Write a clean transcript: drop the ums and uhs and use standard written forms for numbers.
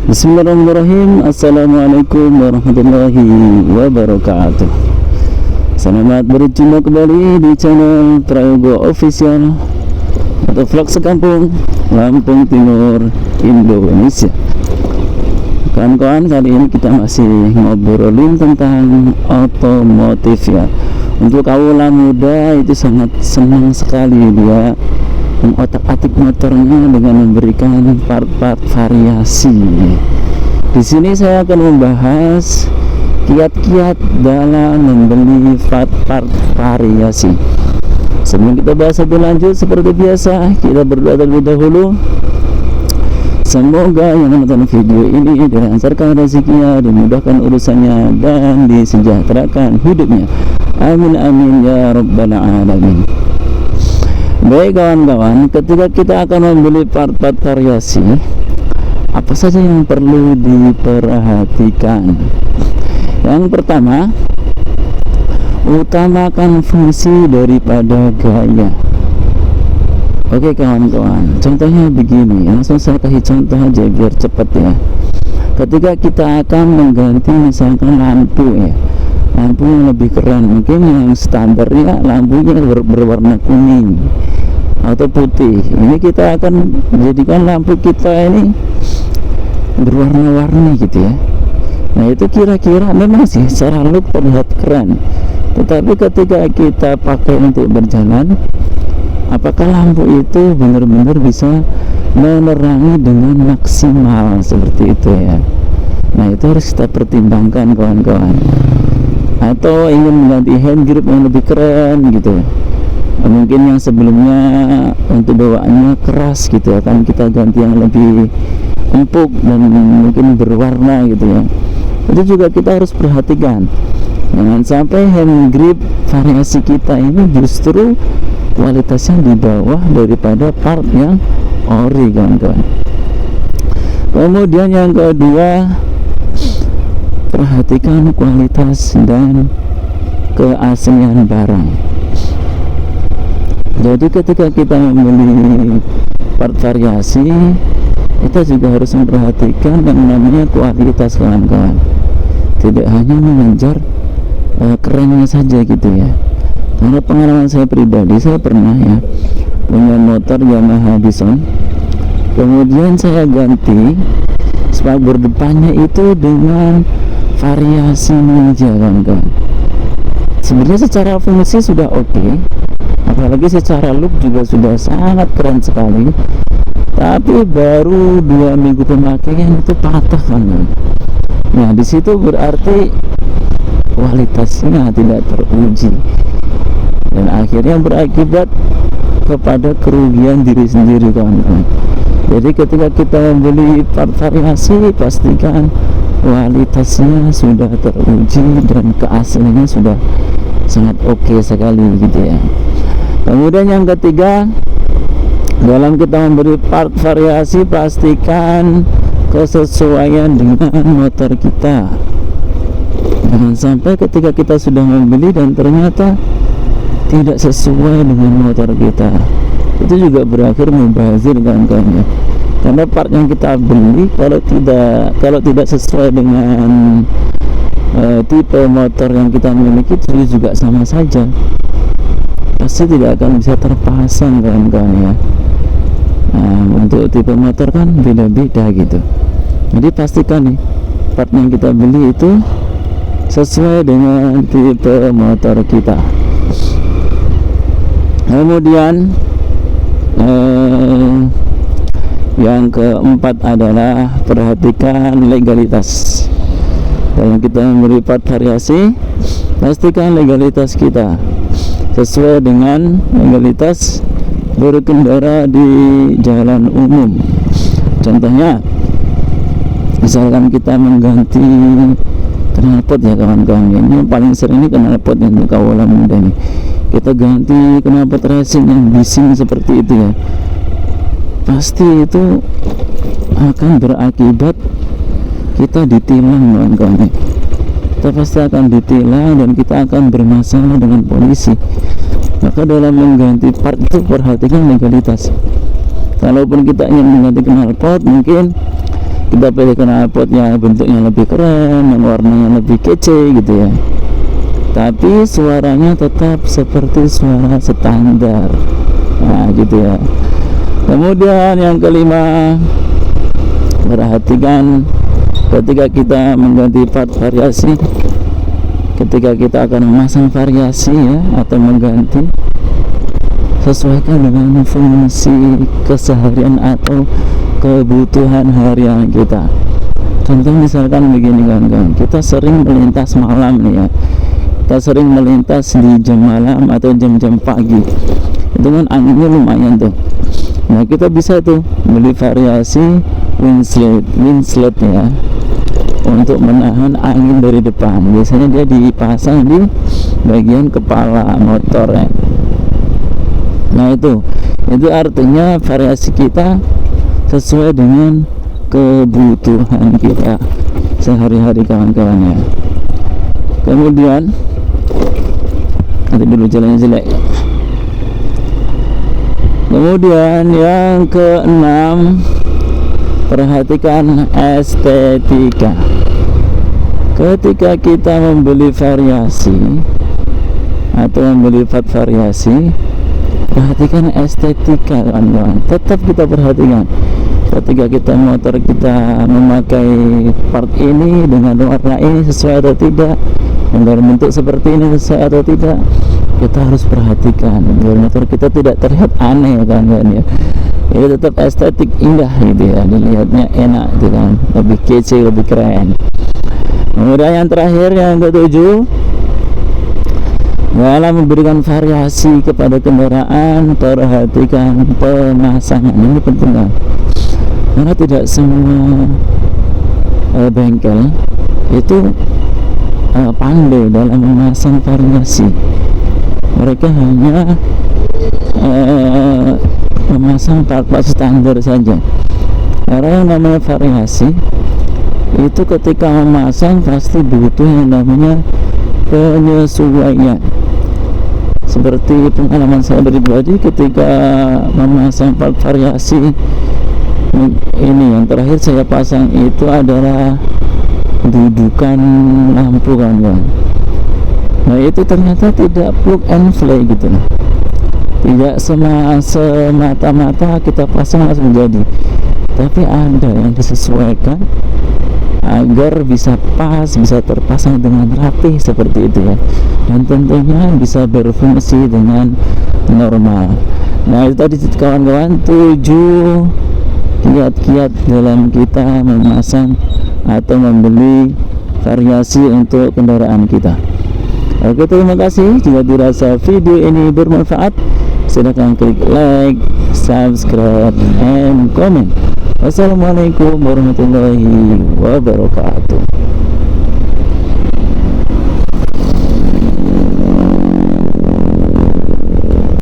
Bismillahirrahmanirrahim. Assalamualaikum warahmatullahi wabarakatuh. Selamat berjumpa kembali di channel Prayogo Official atau vlog sekampung Lampung Timur, Indonesia. Kawan-kawan, kali ini kita masih ngobrolin tentang otomotif ya. Untuk kaula muda itu sangat senang sekali dia mengotak-atik motornya dengan memberikan part-part variasi. Di sini saya akan membahas kiat-kiat dalam membeli part-part variasi. Sebelum kita bahas lebih lanjut, seperti biasa kita berdoa terlebih dahulu. Semoga yang menonton video ini dilancarkan rezekinya, dimudahkan urusannya, dan disejahterakan hidupnya. Amin amin ya rabbal alamin. Baik kawan-kawan, ketika kita akan membeli part-part variasi, apa saja yang perlu diperhatikan? Yang pertama, utamakan fungsi daripada gaya. Oke kawan-kawan, contohnya begini, langsung saya kasih contoh aja biar cepat ya. Ketika kita akan mengganti misalkan lampu ya, lampu yang lebih keren, mungkin yang standarnya lampunya berwarna kuning atau putih. Ini kita akan menjadikan lampu kita ini berwarna-warni gitu ya. Nah itu kira-kira memang sih secara look terlihat keren, tetapi ketika kita pakai untuk berjalan, apakah lampu itu benar-benar bisa menerangi dengan maksimal seperti itu ya. Nah itu harus kita pertimbangkan kawan-kawan. Atau ingin mengganti hand grip yang lebih keren gitu, mungkin yang sebelumnya untuk bawaannya keras gitu, akan kita ganti yang lebih empuk dan mungkin berwarna gitu ya. Itu juga kita harus perhatikan, jangan sampai hand grip variasi kita ini justru kualitasnya di bawah daripada part yang ori kawan-kawan. Kemudian yang kedua, perhatikan kualitas dan keaslian barang. Jadi ketika kita membeli part variasi, kita juga harus memperhatikan yang namanya kualitas kawan-kawan. Tidak hanya mengejar kerennya saja gitu ya. Karena pengalaman saya pribadi, saya pernah ya punya motor Yamaha Bison, kemudian saya ganti spakbor depannya itu dengan variasi ninja kawan-kawan. Sebenarnya secara fungsi sudah oke, apalagi secara look juga sudah sangat keren sekali, tapi baru 2 minggu pemakaian itu patah kan. Nah disitu berarti kualitasnya tidak teruji dan akhirnya berakibat kepada kerugian diri sendiri kawan-kawan. Jadi ketika kita membeli part variasi, pastikan kualitasnya sudah teruji dan keasliannya sudah sangat oke sekali gitu ya. Kemudian yang ketiga, dalam kita memberi part variasi, pastikan kesesuaian dengan motor kita. Jangan sampai ketika kita sudah membeli dan ternyata tidak sesuai dengan motor kita, itu juga berakhir membazir kawan-kawan ya. Karena part yang kita beli kalau tidak sesuai dengan tipe motor yang kita miliki, itu juga sama saja, pasti tidak akan bisa terpasang kawan-kawan ya. Nah, untuk tipe motor kan beda-beda gitu. Jadi pastikan nih part yang kita beli itu sesuai dengan tipe motor kita. Kemudian yang keempat adalah perhatikan legalitas. Dalam kita memberi part variasi, pastikan legalitas kita sesuai dengan legalitas berkendara di jalan umum. Contohnya, misalkan kita mengganti knalpot ya kawan-kawan, ini paling sering ini knalpot yang untuk kawalan muda ini. Kita ganti knalpot racing yang bising seperti itu ya, pasti itu akan berakibat kita ditilang kawan-kawan. Kita pasti akan ditilang dan kita akan bermasalah dengan polisi. Maka dalam mengganti part itu perhatikan legalitas. Kalaupun kita ingin mengganti knalpot, mungkin kita pilih knalpot yang bentuknya lebih keren, yang warnanya lebih kece gitu ya, tapi suaranya tetap seperti suara standar. Nah gitu ya. Kemudian yang kelima, perhatikan ketika kita mengganti part variasi, ketika kita akan memasang variasi ya atau mengganti, sesuaikan dengan fungsi keseharian atau kebutuhan harian kita. Contoh misalkan begini kawan-kawan, kita sering melintas malam nih ya, kita sering melintas di jam malam atau jam-jam pagi, itu kan anginnya lumayan tuh. Nah kita bisa tuh beli variasi windshield ya, untuk menahan angin dari depan. Biasanya dia dipasang di bagian kepala motor ya. Nah itu artinya variasi kita sesuai dengan kebutuhan kita sehari-hari kawan-kawan ya. Kemudian nanti dulu jalannya jelek. Kemudian yang keenam, perhatikan estetika. Ketika kita membeli variasi atau membeli part variasi, perhatikan estetika kawan-kawan. Tetap kita perhatikan ketika kita motor kita memakai part ini dengan warna ini sesuai atau tidak, dengan bentuk seperti ini sesuai atau tidak, kita harus perhatikan biar motor kita tidak terlihat aneh kawan-kawan ya. Ini tetap estetik indah gitu ya, dilihatnya enak gitu kan, lebih kece, lebih keren. Kemudian yang terakhir, yang ketujuh, dalam memberikan variasi kepada kendaraan, perhatikan pemasangan. Ini penting kan, karena tidak semua bengkel itu pandai dalam memasang variasi. Mereka hanya memasang part-part standar saja. Karena yang namanya variasi itu ketika memasang pasti butuh yang namanya penyesuaian. Seperti pengalaman saya pribadi ketika memasang part variasi ini, yang terakhir saya pasang itu adalah dudukan lampu kawan-kawan. Nah itu ternyata tidak plug and play gitu, tidak semata-mata kita pasang langsung jadi, tapi ada yang disesuaikan agar bisa pas, bisa terpasang dengan rapi seperti itu ya, dan tentunya bisa berfungsi dengan normal. Nah itu tadi kawan-kawan 7 kiat-kiat dalam kita memasang atau membeli variasi untuk kendaraan kita. Oke, terima kasih. Jika dirasa video ini bermanfaat, silakan klik like, subscribe, and comment. Wassalamualaikum warahmatullahi wabarakatuh.